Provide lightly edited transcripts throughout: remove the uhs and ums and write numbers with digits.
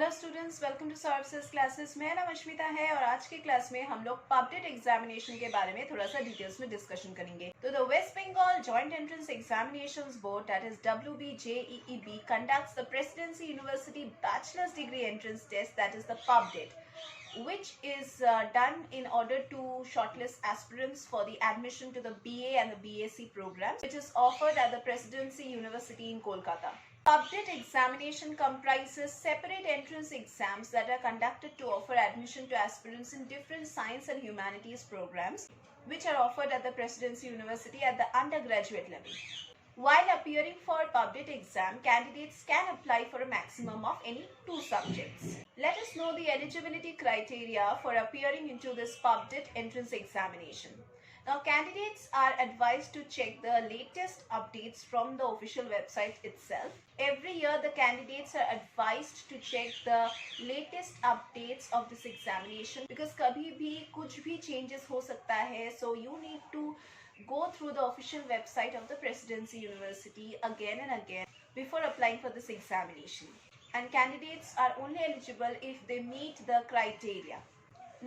Hello students, welcome to services classes. मेरा नाम अश्मिता है और आज की क्लास में हम लोग पब्लिक एग्जामिनेशन के बारे में थोड़ा सा डिटेल्स में डिस्कशन करेंगे। तो the West Bengal joint entrance examinations board, that is WBJEEB, conducts the Presidency University Bachelor's Degree Entrance Test, that is the PubDet, which is done in order to shortlist aspirants for the admission to the BA and the BSc programs, which is offered at the Presidency University in Kolkata. PubDet examination comprises separate entrance exams that are conducted to offer admission to aspirants in different science and humanities programs, which are offered at the Presidency University at the undergraduate level. While appearing for PubDet exam, candidates can apply for a maximum of any 2 subjects. Let us know the eligibility criteria for appearing into this PubDet entrance examination. Now, candidates are advised to check the latest updates from the official website itself. Every year, the candidates are advised to check the latest updates of this examination because कभी भी कुछ भी changes हो सकता है. So you need to go through the official website of the Presidency University again and again before applying for this examination. And candidates are only eligible if they meet the criteria.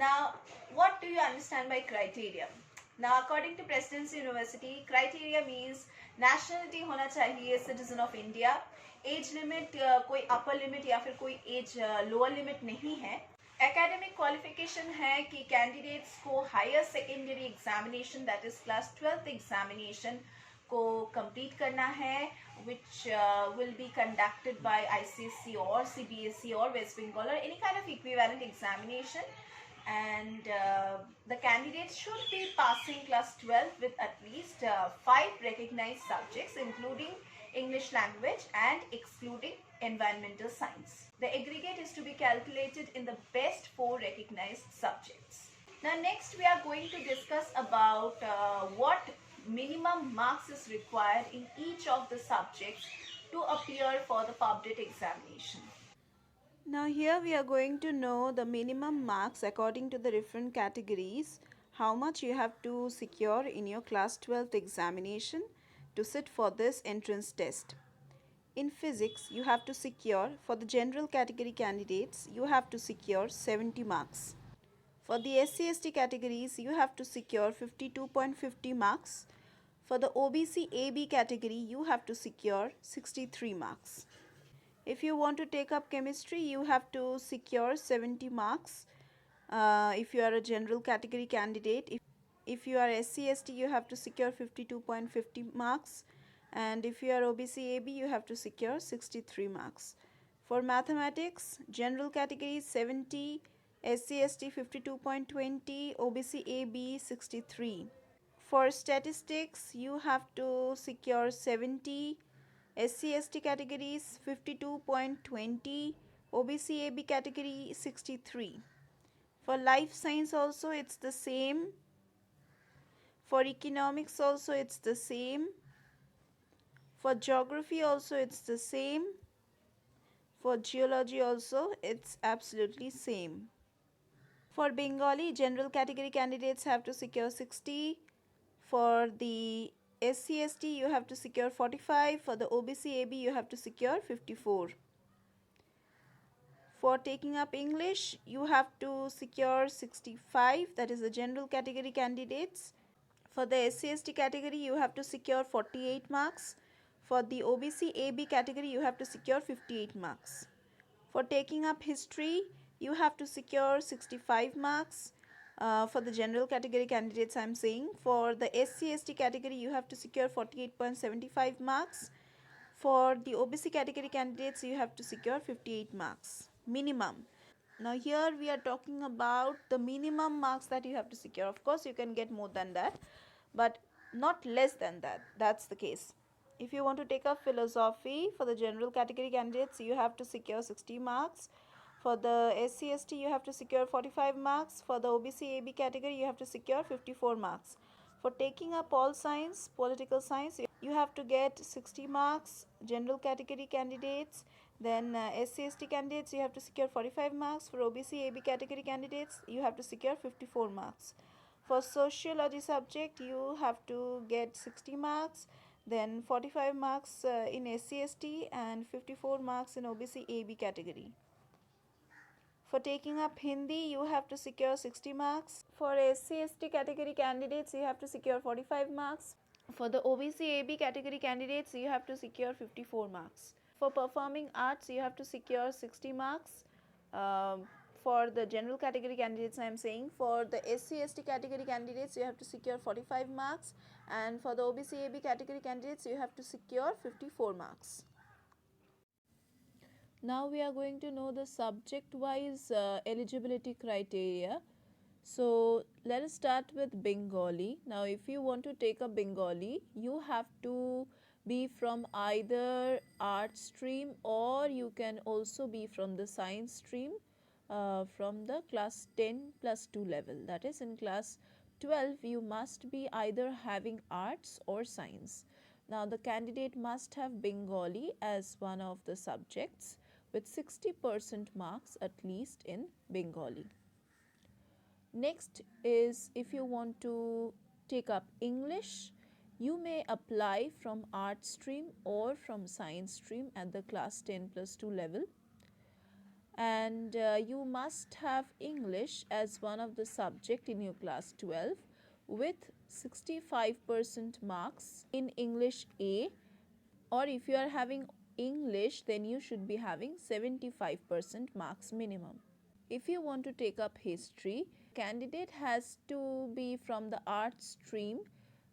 Now, what do you understand by criteria? Now, according to Presidency University, criteria means nationality होना चाहिए citizen of India, age limit कोई upper limit या फिर कोई age lower limit नहीं है. Academic qualification है कि candidates को higher secondary examination, that is class 12th examination को complete करना है, which will be conducted by ICSE or CBSE or West Bengal or any kind of equivalent examination. And the candidates should be passing class 12 with at least 5 recognized subjects, including English language and excluding environmental science. The aggregate is to be calculated in the best 4 recognized subjects. Now, next we are going to discuss about what minimum marks is required in each of the subjects to appear for the PubDet examination. Now here we are going to know the minimum marks according to the different categories, how much you have to secure in your class 12th examination to sit for this entrance test. In physics, you have to secure, for the general category candidates, you have to secure 70 marks. For the SC/ST categories, you have to secure 52.50 marks. For the OBC AB category, you have to secure 63 marks. If you want to take up chemistry, you have to secure 70 marks. If you are a general category candidate, if you are SC/ST, you have to secure 52.50 marks. And if you are OBC AB, you have to secure 63 marks. For mathematics, general category 70, SC/ST 52.20, OBC AB 63. For statistics, you have to secure 70, SC/ST categories 52.20, OBC AB category 63. For life science also it's the same. For economics also it's the same. For geography also it's the same. For geology also it's absolutely same. For Bengali, general category candidates have to secure 60. For the SC/ST, you have to secure 45. For the OBC AB, you have to secure 54. For taking up English, you have to secure 65. That is the general category candidates. For the SC/ST category, you have to secure 48 marks. For the OBC AB category, you have to secure 58 marks. For taking up history, you have to secure 65 marks. For the general category candidates, I am saying. For the SC/ST category, you have to secure 48.75 marks. For the OBC category candidates, you have to secure 58 marks minimum. Now here we are talking about the minimum marks that you have to secure. Of course, you can get more than that, but not less than that. That's the case. If you want to take up philosophy, for the general category candidates, you have to secure 60 marks. For the SC/ST, you have to secure 45 marks. For the OBC AB category, you have to secure 54 marks. For taking up all science, political science, you have to get 60 marks. General category candidates, then SC/ST candidates, you have to secure 45 marks. For OBC AB category candidates, you have to secure 54 marks. For sociology subject, you have to get 60 marks. Then 45 marks in SC/ST and 54 marks in OBC AB category. For taking up Hindi, you have to secure 60 marks. For SC/ST category candidates, you have to secure 45 marks. For the OBC/AB category candidates, you have to secure 54 marks. For performing arts, you have to secure 60 marks. For the general category candidates, I am saying. For the SC/ST category candidates, you have to secure 45 marks. And for the OBC/AB category candidates, you have to secure 54 marks. Now we are going to know the subject wise eligibility criteria. So let us start with Bengali. Now if you want to take a Bengali, you have to be from either art stream, or you can also be from the science stream from the class 10 plus 2 level. That is, in class 12 you must be either having arts or science. Now the candidate must have Bengali as one of the subjects with 60% marks at least in Bengali. Next is, if you want to take up English, you may apply from art stream or from science stream at the class 10 plus 2 level. And you must have English as one of the subject in your class 12 with 65% marks in English A, or if you are having English, then you should be having 75% marks minimum. If you want to take up history, candidate has to be from the art stream.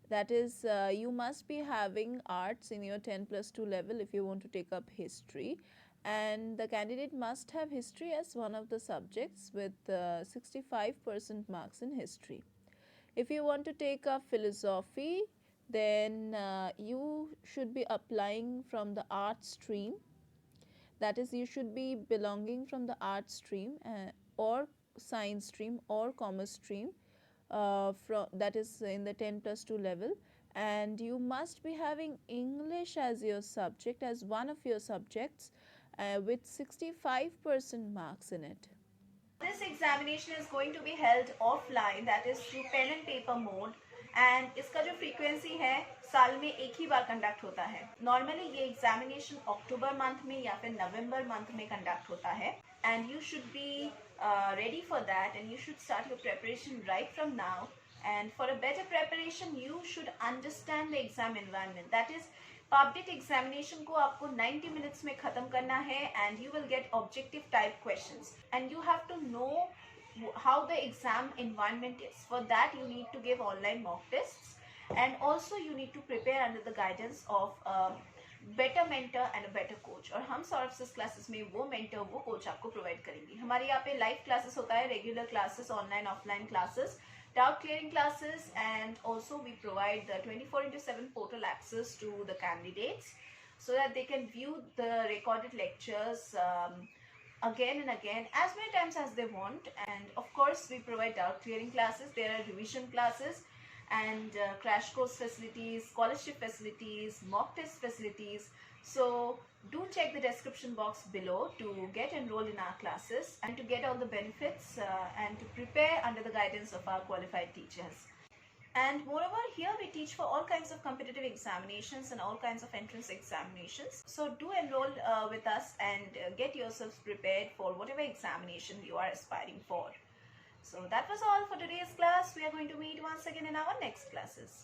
That is, you must be having arts in your 10 plus 2 level if you want to take up history, and the candidate must have history as one of the subjects with 65% marks in history. If you want to take up philosophy, then you should be applying from the art stream. That is, you should be belonging from the art stream or science stream or commerce stream, that is in the 10 plus 2 level, and you must be having English as your subject, as one of your subjects with 65% marks in it. This examination is going to be held offline, that is through pen and paper mode, and इसका जो frequency है साल में एक ही बार conduct होता है. Normally ये examination October month में या फिर November month में conduct होता है, and you should be ready for that, and you should start your preparation right from now. And for a better preparation, you should understand the exam environment. That is, public examination को आपको 90 minutes में खत्म करना है, and you will get objective type questions, and you have to know how the exam environment is. For that you need to give online mock tests, and also you need to prepare under the guidance of a better mentor and a better coach. और हम Saurabh classes में वो mentor वो coach आपको provide करेंगे. हमारे यहाँ पे live classes होता है, regular classes, online offline classes, doubt clearing classes, and also we provide the 24/7 portal access to the candidates so that they can view the recorded lectures again and again as many times as they want. And of course we provide doubt clearing classes, there are revision classes, and crash course facilities, scholarship facilities, mock test facilities. So do check the description box below to get enrolled in our classes and to get all the benefits and to prepare under the guidance of our qualified teachers. And moreover, here we teach for all kinds of competitive examinations and all kinds of entrance examinations. So do enroll with us and get yourselves prepared for whatever examination you are aspiring for. So that was all for today's class. We are going to meet once again in our next classes.